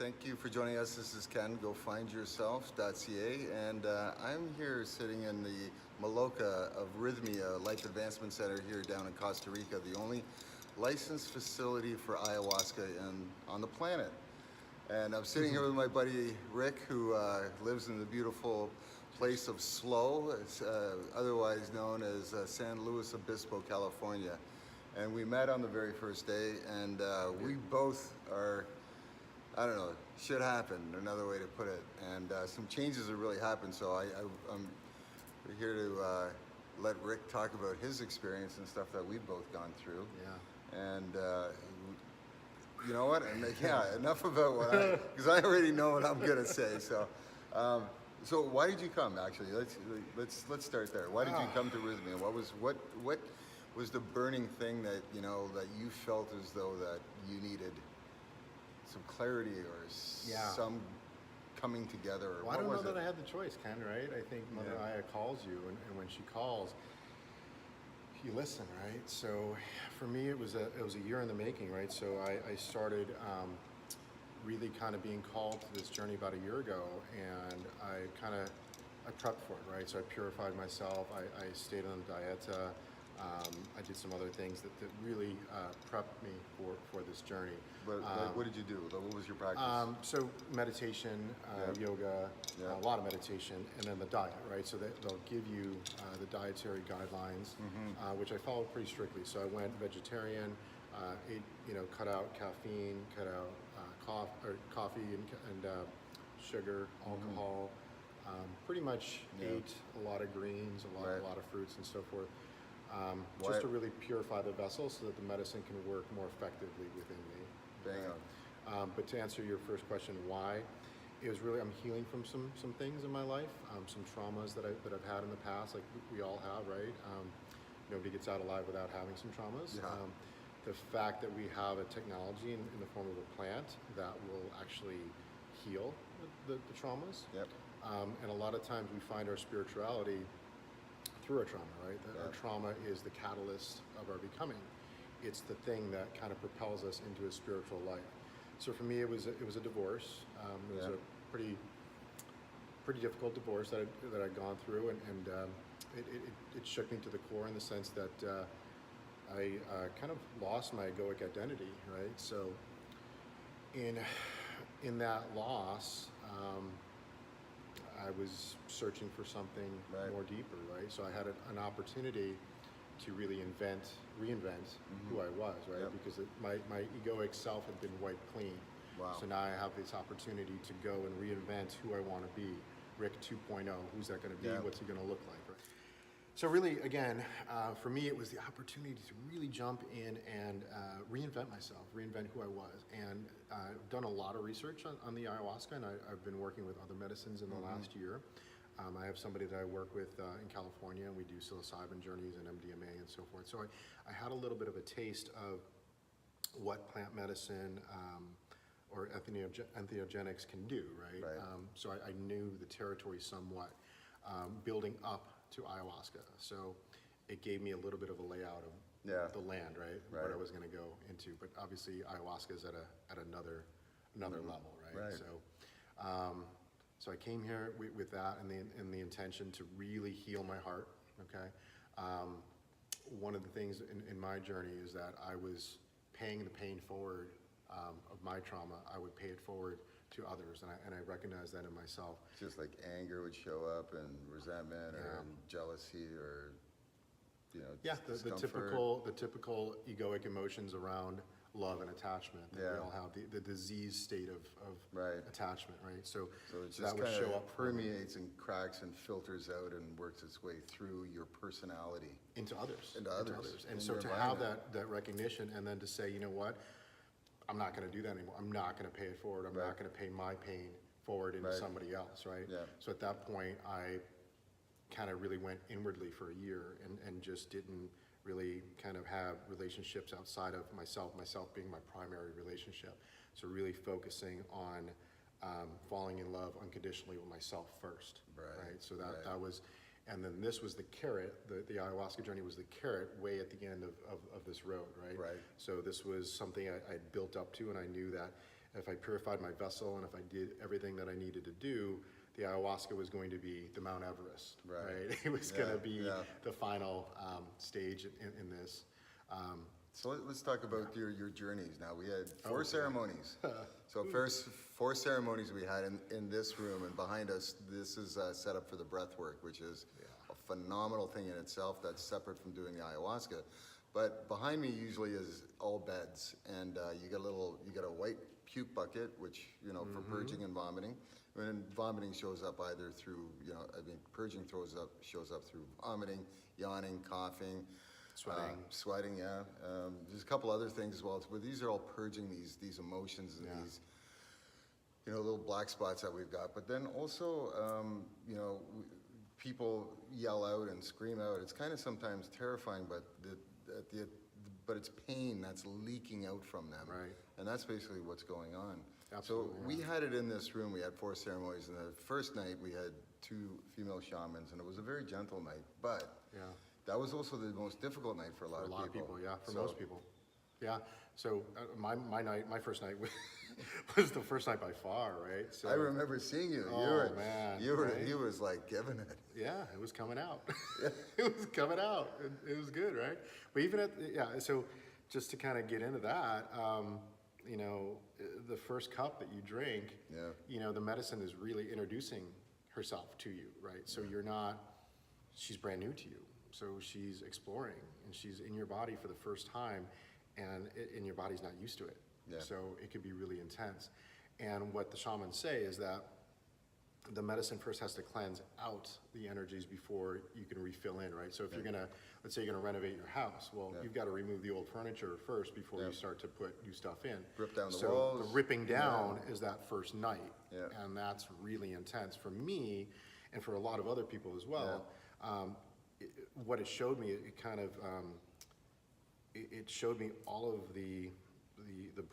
Thank you for joining us. This is Ken, gofindyourself.ca, and I'm here sitting in the Maloka of Rythmia Life Advancement Center here down in Costa Rica, the only licensed facility for ayahuasca on the planet. And I'm sitting here with my buddy Rick, who lives in the beautiful place of Slow, otherwise known as San Luis Obispo, California. And we met on the very first day, and we both are, I don't know, shit happened, another way to put it. And some changes have really happened, so I'm here to let Rick talk about his experience and stuff that we've both gone through. Yeah. And you know what? And yeah, enough about what because I already know what I'm gonna say. So, so why did you come? Actually, let's start there. Why did you come to Rythmia? What was the burning thing that that you felt as though that you needed some clarity or some coming together? Or well, I don't know that I had the choice, Ken, right? I think Mother Aya calls you, and when she calls, you listen, right? So for me, it was a year in the making, right? So I started really kind of being called to this journey about a year ago, and I prepped for it, right? So I purified myself, I stayed on dieta, I did some other things that really prepped me for this journey. But what did you do? What was your practice? So meditation, yoga, a lot of meditation, and then the diet, right? So they'll give you the dietary guidelines, which I followed pretty strictly. So I went vegetarian, ate, cut out caffeine, cut out coffee and sugar, alcohol. Pretty much ate a lot of greens, a lot of fruits and so forth. Just to really purify the vessel so that the medicine can work more effectively within me. Bang on. But to answer your first question, why? It was really, I'm healing from some things in my life, some traumas that I've had in the past, like we all have, right? Nobody gets out alive without having some traumas. Yeah. The fact that we have a technology in the form of a plant that will actually heal the traumas. Yep. And a lot of times we find our spirituality through our trauma, right? Our trauma is the catalyst of our becoming. It's the thing that kind of propels us into a spiritual life. So for me, it was a divorce. It was a pretty difficult divorce that I'd gone through, and it shook me to the core in the sense that I kind of lost my egoic identity, right? So in that loss, I was searching for something more deeper, right? So I had an opportunity to really reinvent who I was, right? Yep. Because my egoic self had been wiped clean. Wow. So now I have this opportunity to go and reinvent who I want to be. Rick 2.0, who's that going to be? What's he going to look like, right? So really, again, for me, it was the opportunity to really jump in and reinvent myself, reinvent who I was. And I've done a lot of research on the ayahuasca, and I've been working with other medicines in the last year. I have somebody that I work with in California, and we do psilocybin journeys and MDMA and so forth. So I had a little bit of a taste of what plant medicine or entheogenics can do, right? So I knew the territory somewhat, building up to ayahuasca. So it gave me a little bit of a layout of the land, right? What I was going to go into. But obviously ayahuasca is at another level, right? So I came here with that and the intention to really heal my heart, okay? One of the things in my journey is that I was paying the pain forward of my trauma. I would pay it forward to others, and I recognize that in myself. Just like anger would show up, and resentment, or jealousy, or the typical egoic emotions around love and attachment that we all have, the disease state of attachment, right? So it just that would show up, permeates and cracks and filters out and works its way through your personality into others. And in so your to have that recognition, and then to say, you know what, I'm not going to do that anymore. I'm not going to pay it forward. I'm not going to pay my pain forward into somebody else, right? So at that point, I kind of really went inwardly for a year and just didn't really kind of have relationships outside of myself being my primary relationship. So really focusing on falling in love unconditionally with myself first, right? So that was, and then this was the carrot, the ayahuasca journey was the carrot way at the end of this road, right? Right. So this was something I built up to, and I knew that if I purified my vessel and if I did everything that I needed to do, the ayahuasca was going to be the Mount Everest, right? It was going to be the final stage in this. So let's talk about your journeys now. We had four ceremonies. So first, four ceremonies we had in this room, and behind us, this is set up for the breath work, which is a phenomenal thing in itself that's separate from doing the ayahuasca. But behind me usually is all beds, and you get a white puke bucket, which, you know, for purging and vomiting. And vomiting shows up either through, purging shows up through vomiting, yawning, coughing, sweating, yeah. There's a couple other things as well, but these are all purging these emotions and these, little black spots that we've got. But then also, people yell out and scream out. It's kind of sometimes terrifying, but it's pain that's leaking out from them. Right. And that's basically what's going on. Absolutely, so we had it in this room. We had four ceremonies, and the first night we had two female shamans, and it was a very gentle night. But that was also the most difficult night for a lot of people. For most people. Yeah. So my first night was the first night by far, right? So I remember seeing you. He was like giving it. Yeah, it was coming out. It was coming out. It was good, right? But even so just to kind of get into that, the first cup that you drink, the medicine is really introducing herself to you, right? So she's brand new to you. So she's exploring, and she's in your body for the first time, and your body's not used to it. Yeah. So it could be really intense. And what the shamans say is that the medicine first has to cleanse out the energies before you can refill in, right? So if let's say you're gonna renovate your house, well, you've got to remove the old furniture first before you start to put new stuff in. Rip down the walls. So the ripping down is that first night, and that's really intense for me, and for a lot of other people as well. What it showed me, it showed me all of the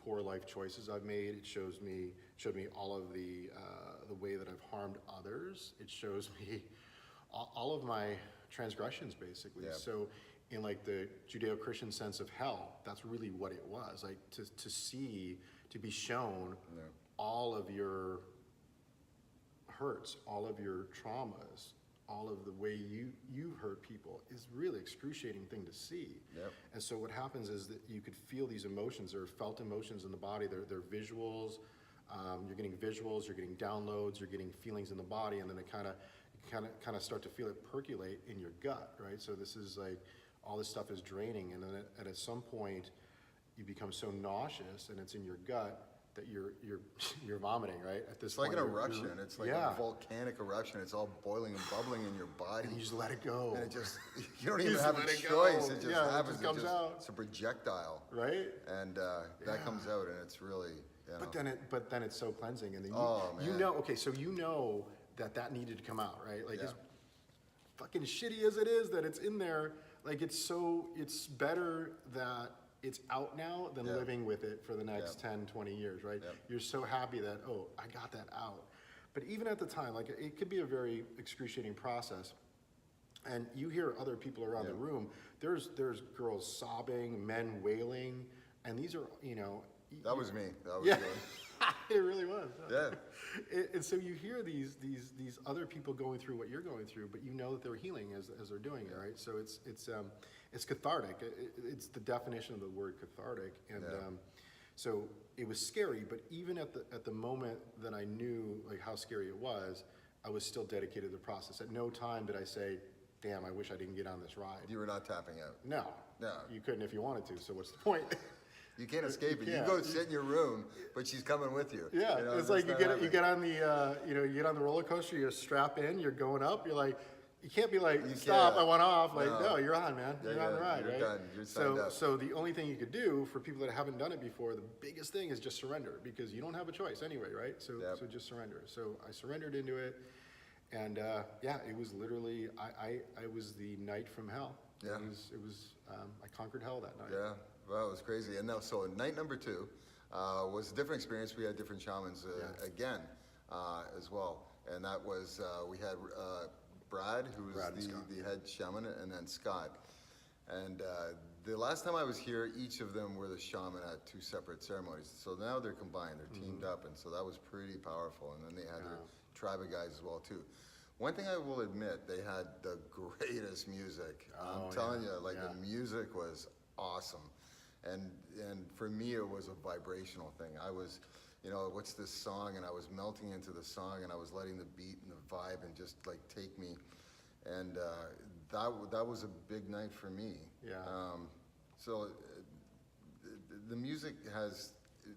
poor life choices I've made. It showed me all of the way that I've harmed others. It shows me all of my transgressions, basically. Yeah. So in like the Judeo-Christian sense of hell, that's really what it was. Like to be shown all of your hurts, all of your traumas, all of the way you hurt people is really excruciating thing to see. Yep. And so what happens is that you could feel these emotions. They're felt emotions in the body. They're visuals. You're getting visuals. You're getting downloads. You're getting feelings in the body, and then it kind of start to feel it percolate in your gut, right? So this is like all this stuff is draining, and then at some point you become so nauseous, and it's in your gut that you're vomiting, right? At this point, like an eruption. It's like a volcanic eruption. It's all boiling and bubbling in your body. And you just let it go. And it just, you don't even have a choice. It just happens. It just comes out. It's a projectile. Right? And that comes out, and it's really, But then it's so cleansing. And then so you know that needed to come out, right? Like as fucking shitty as it is that it's in there, like it's better that it's out now than living with it for the next 10, 20 years, right? Yep. You're so happy that, I got that out. But even at the time, like it could be a very excruciating process. And you hear other people around the room, there's girls sobbing, men wailing, and these are, That was me. That was good. It really was. Yeah. And so you hear these other people going through what you're going through, but you know that they're healing as they're doing it, right? So it's cathartic. It's the definition of the word cathartic, and so it was scary. But even at the moment that I knew like how scary it was, I was still dedicated to the process. At no time did I say, "Damn, I wish I didn't get on this ride." You were not tapping out. No, you couldn't if you wanted to. So what's the point? You can't escape it. You go sit in your room, but she's coming with you. Yeah, it's like you get on the you get on the roller coaster. You strap in. You're going up. You're like, you can't be like, stop. I went off. Like, no, you're on, man. You're on the ride, right? Done. You're signed up. So the only thing you could do for people that haven't done it before, the biggest thing is just surrender, because you don't have a choice anyway, right? So just surrender. So I surrendered into it, and it was literally I was the night from hell. Yeah. It was I conquered hell that night. Yeah. Well, it was crazy. And now, so night number 2 was a different experience. We had different shamans again as well. And that was, we had Brad, who was the head shaman, and then Scott. And the last time I was here, each of them were the shaman at 2 separate ceremonies. So now they're combined, they're teamed up, and so that was pretty powerful. And then they had their tribe of guys as well too. One thing I will admit, they had the greatest music. I'm telling you, like the music was awesome. And for me, it was a vibrational thing. I was, you know, what's this song? And I was melting into the song, and I was letting the beat and the vibe and just like take me. And that was a big night for me. Yeah. So the music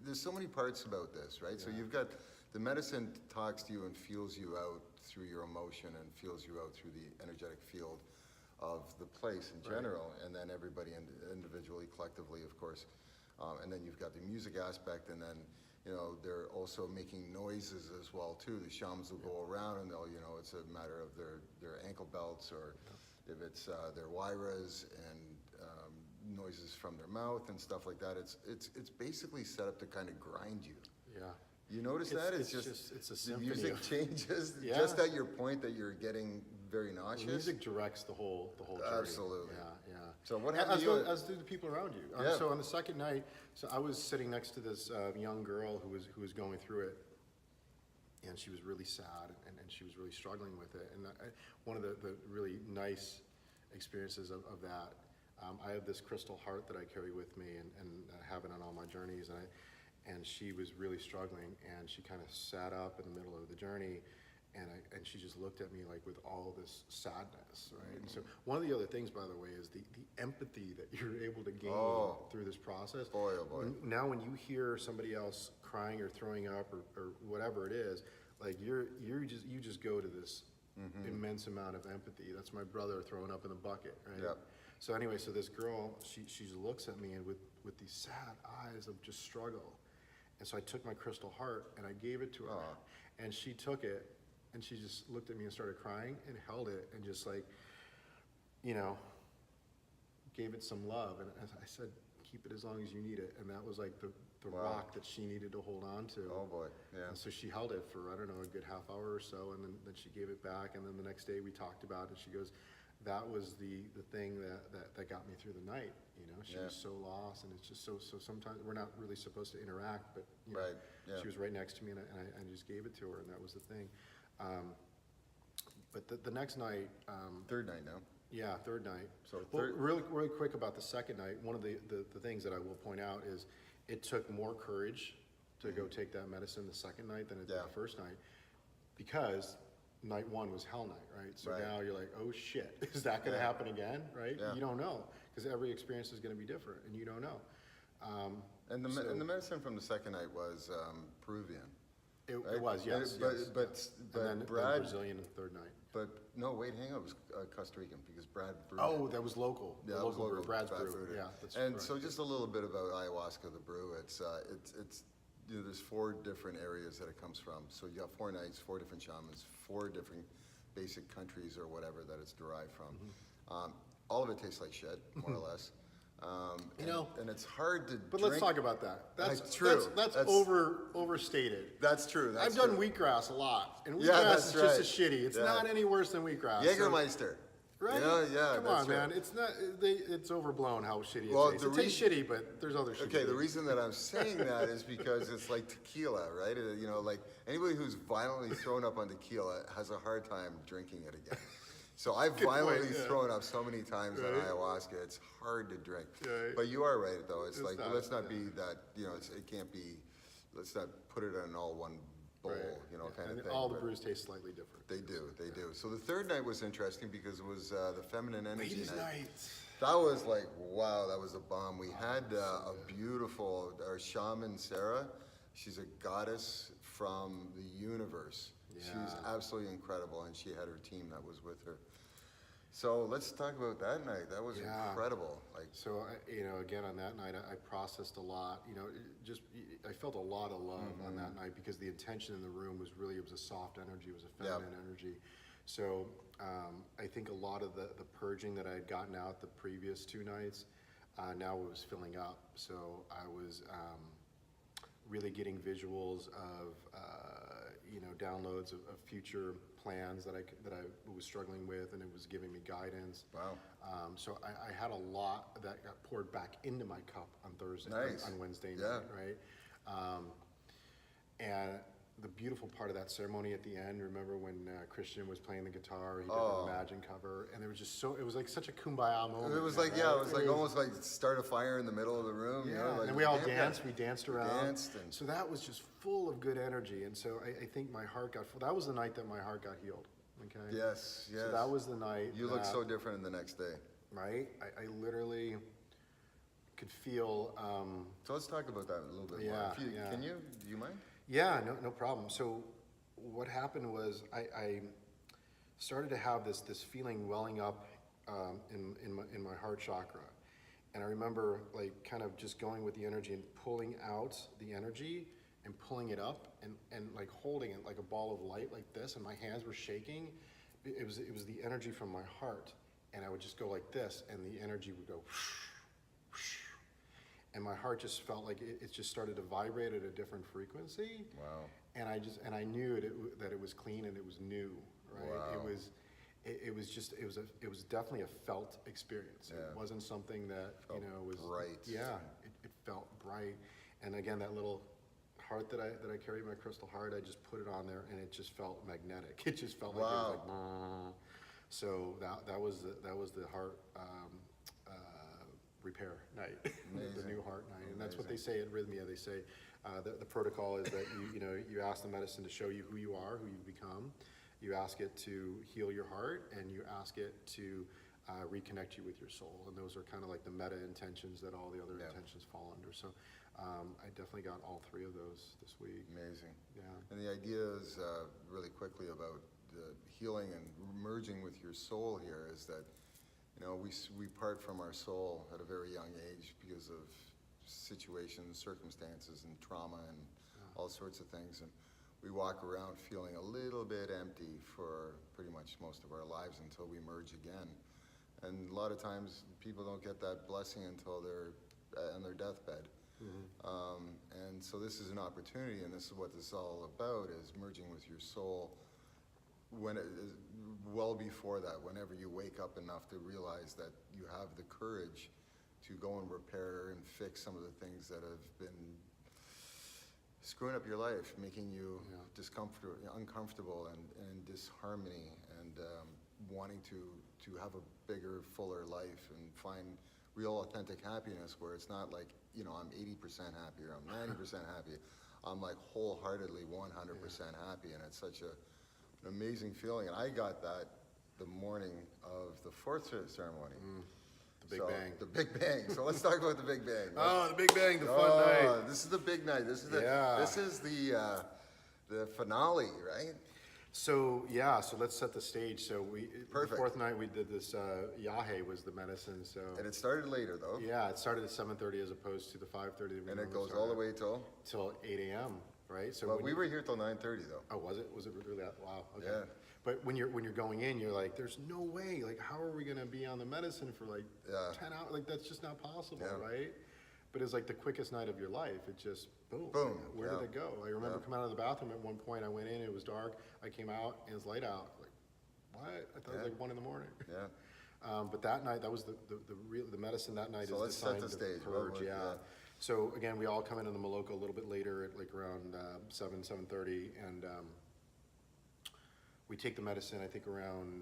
there's so many parts about this, right? So you've got the medicine talks to you and feels you out through your emotion and feels you out through the energetic field of the place in general, and then everybody individually, collectively, of course. And then you've got the music aspect, and then, you know, they're also making noises as well too. The shamans will go around and they'll, you know, it's a matter of their ankle belts, or if it's their wairas, and noises from their mouth and stuff like that. It's basically set up to kind of grind you. Yeah. You notice that? It's just it's a the symphony music changes just at your point that you're getting very nauseous. The music directs the whole journey. Absolutely. Yeah. So what happened to you? As do the people around you. So on the second night, so I was sitting next to this young girl who was going through it, and she was really sad, and she was really struggling with it. And one of the really nice experiences of that, I have this crystal heart that I carry with me, and have it on all my journeys, and she was really struggling, and she kind of sat up in the middle of the journey, and she just looked at me like with all this sadness, right? And so one of the other things, by the way, is the empathy that you're able to gain through this process. Boy, oh boy. Now when you hear somebody else crying or throwing up or whatever it is, like you just go to this immense amount of empathy. That's my brother throwing up in the bucket, right? Yep. So anyway, so this girl, she looks at me and with these sad eyes of just struggle. And so I took my crystal heart and I gave it to her. And she took it and she just looked at me and started crying and held it and just like, you know, gave it some love. And I said, keep it as long as you need it. And that was like the rock that she needed to hold on to. Oh boy, yeah. And so she held it for, I don't know, a good half hour or so. And then she gave it back. And then the next day we talked about it. And she goes, that was the thing that got me through the night. You know, she was so lost, and it's just so sometimes we're not really supposed to interact, but you know, she was right next to me, and I just gave it to her, and that was the thing. But the next night, third night now. Yeah, third night. So really quick about the second night. One of the things that I will point out is it took more courage to go take that medicine the second night than it did the first night, because night one was hell night, right? So now you're like, oh shit, is that going to happen again, right? Yeah. You don't know, because every experience is going to be different, and you don't know. And the medicine from the second night was Peruvian. It was, yes. But then Brad, Brazilian the third night. But no, wait, hang on, it was Costa Rican, because Brad brewed Oh, that was local. Yeah, the that was local brew, Brad's Brad brew. brewed it. Yeah, that's And correct. so just a little bit about ayahuasca, the brew. It's you know, there's 4 different areas that it comes from. So you got 4 nights, 4 different shamans, 4 different basic countries or whatever that it's derived from. All of it tastes like shit, more or less. You know, and it's hard to But drink. let's talk about that. That's true. That's overstated. That's true. I've done wheatgrass a lot, and wheatgrass that's is just right. as shitty. It's not any worse than wheatgrass. Jägermeister. Right? You know, yeah, Come that's on, right. man. It's not. It's overblown how shitty Well, it tastes. It tastes shitty, but there's other shit. Okay, the reason that I'm saying that is because it's like tequila, right? You know, like anybody who's violently thrown up on tequila has a hard time drinking it again. So I've violently thrown up so many times on ayahuasca, it's hard to drink. Right. But you are right, though. It's like, not, let's not be that, you know, it can't be, let's not put it in all one bowl, you know, kind of thing. All the but brews taste slightly different. They do. So the third night was interesting because it was the feminine energy Ladies' night. night. That was like, wow, that was a bomb. We had a beautiful, our shaman, Sarah, she's a goddess from the universe. Yeah. She's absolutely incredible, and she had her team that was with her. So let's talk about that night. That was incredible. Like, so, you know, again, on that night, I processed a lot. You know, I felt a lot of love on that night because the intention in the room was really, it was a soft energy, it was a feminine energy. So I think a lot of the purging that I had gotten out the previous 2 nights, now it was filling up. So I was really getting visuals of, you know, downloads of future plans that I was struggling with, and it was giving me guidance. Wow. So I had a lot that got poured back into my cup on Thursday, Nice. on Wednesday Yeah. night, right? And the beautiful part of that ceremony at the end, remember when Christian was playing the guitar, he did the Imagine cover, and it was just so, it was like such a kumbaya moment. It was man, like, right? yeah, it was like almost like start a fire in the middle of the room. Yeah, You know, like and we all camping. danced. We danced around. danced and- So that was just full of good energy, and so I think my heart got full. That was the night that my heart got healed. Okay. Yes, yes. So that was the night. You look so different in the next day. Right. I literally could feel. So let's talk about that a little bit more. Yeah, If you, yeah. Can you? Do you mind? Yeah. No problem. So what happened was I started to have this feeling welling up in my heart chakra. And I remember like kind of just going with the energy and pulling out the energy and pulling it up and like holding it like a ball of light like this, and my hands were shaking. It was the energy from my heart, and I would just go like this, and the energy would go whoosh, whoosh. And my heart just felt like it just started to vibrate at a different frequency. Wow. And I knew that it was clean and it was new, right? Wow. It was definitely a felt experience. Yeah. It wasn't something that Felt was bright. Yeah, it felt bright. And again, that little heart that I carry, my crystal heart, I just put it on there, and it just felt magnetic. It just felt like it was like. Brrr. So that was the heart repair night, the new heart night, and that's what they say at Rythmia. They say the protocol is that you ask the medicine to show you who you are, who you've become. You ask it to heal your heart, and you ask it to reconnect you with your soul. And those are kind of like the meta intentions that all the other intentions fall under. So I definitely got all three of those this week. Amazing. Yeah. And the idea is really quickly about the healing and merging with your soul here is that, you know, we part from our soul at a very young age because of situations, circumstances, and trauma and all sorts of things. And we walk around feeling a little bit empty for pretty much most of our lives until we merge again. And a lot of times people don't get that blessing until they're on their deathbed. And so this is an opportunity, and this is what this is all about, is merging with your soul when it is well before that, whenever you wake up enough to realize that you have the courage to go and repair and fix some of the things that have been screwing up your life, making you uncomfortable and disharmony, and wanting to have a bigger, fuller life and find real authentic happiness where it's not like, you know, I'm 80% happy or I'm 90% happy. I'm like wholeheartedly 100% happy, and it's such an amazing feeling. And I got that the morning of the fourth ceremony. The Big Bang. The Big Bang. So let's talk about the Big Bang. Oh, the Big Bang, the fun night. This is the big night. This is the finale, right? So let's set the stage. So the fourth night we did this. Yahe was the medicine. So And it started later though. yeah, it started at 7:30 as opposed to the 5:30. And it goes all the way till. 8 a.m. Right? So But we were here till 9:30 though. Oh, was it? Was it really that? Wow. Okay. Yeah. But when you're going in, you're like, there's no way. Like, how are we gonna be on the medicine for like 10 hours? Like, that's just not possible, right? But it's like the quickest night of your life. It just boom. Boom. Where did it go? I remember coming out of the bathroom at one point. I went in. It was dark. I came out and it was light out. Like, what? I thought it was like 1 in the morning. Yeah. But that night, that was the medicine that night So is let's set designed the to stage. purge. Yeah. So again, we all come into the Maloka a little bit later at like around 7:30, and we take the medicine. I think around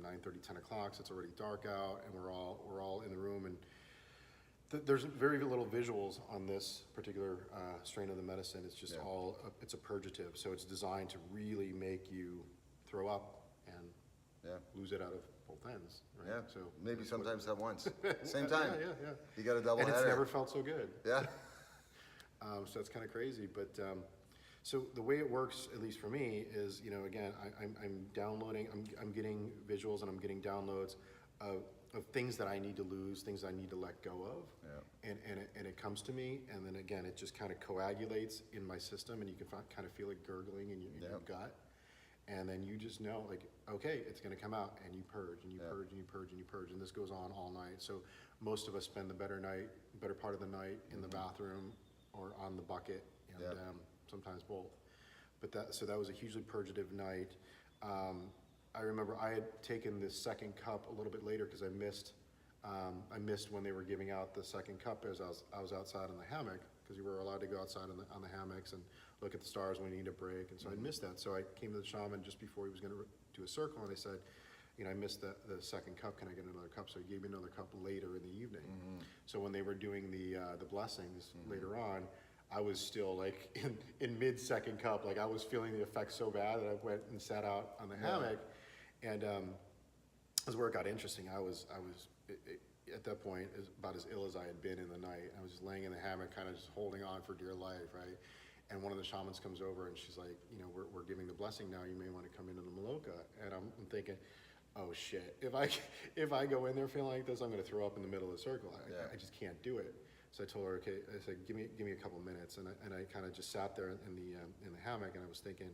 9:30, 10 o'clock. So it's already dark out, and we're all in the room. And there's very little visuals on this particular strain of the medicine. It's just it's a purgative. So it's designed to really make you throw up and lose it out of both ends. Right? Yeah. So maybe sometimes at once. Same time. Yeah. You got a double and header. it's never felt so good. Yeah. So that's kind of crazy, but so the way it works, at least for me, is, you know, again, I'm downloading, I'm getting visuals and I'm getting downloads of things that I need to lose, things I need to let go of, and it comes to me, and then again, it just kind of coagulates in my system, and you can kind of feel it gurgling in your gut, and then you just know, like, okay, it's going to come out, and you purge, and you purge, and you purge, and you purge, and this goes on all night. So most of us spend the better part of the night in the bathroom or on the bucket, and sometimes both. But that was a hugely purgative night. I remember I had taken the second cup a little bit later because I missed when they were giving out the second cup as I was outside on the hammock, because you were allowed to go outside on the hammocks and look at the stars when you need a break. And so I missed that. So I came to the shaman just before he was going to do a circle, and I said, you know, I missed the second cup. Can I get another cup? So he gave me another cup later in the evening. So when they were doing the blessings later on, I was still like in mid second cup. Like I was feeling the effects so bad that I went and sat out on the hammock. And as where it got interesting, I was at that point about as ill as I had been in the night. I was just laying in the hammock, kind of just holding on for dear life, right? And one of the shamans comes over and she's like, you know, we're giving the blessing now. You may want to come into the Maloka. And I'm thinking, oh shit! If I go in there feeling like this, I'm going to throw up in the middle of the circle. I just can't do it. So I told her, okay. I said, give me a couple minutes, and I kind of just sat there in the hammock, and I was thinking,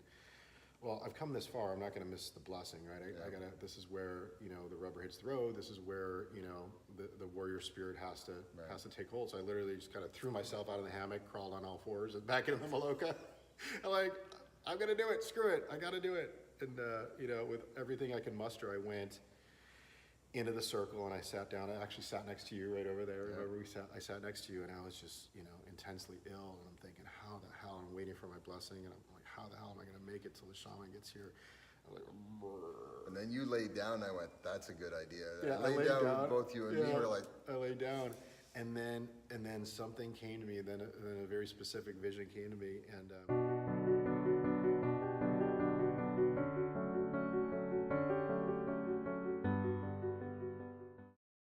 well, I've come this far. I'm not going to miss the blessing, right? I gotta. This is where, you know, the rubber hits the road. This is where, you know, the warrior spirit has to take hold. So I literally just kind of threw myself out of the hammock, crawled on all fours, and back into the Maloka. I'm like, I'm gonna do it. Screw it. I got to do it. And you know, with everything I can muster, I went into the circle and I sat down. I actually sat next to you right over there. Remember I sat next to you, and I was just, you know, intensely ill, and I'm thinking, how the hell? I'm waiting for my blessing, and I'm like, how the hell am I going to make it till the shaman gets here? I'm like, brr. And then you laid down. I went, that's a good idea. Yeah, I laid down with both you and me. We're like, I laid down, and then something came to me. Then a very specific vision came to me, and.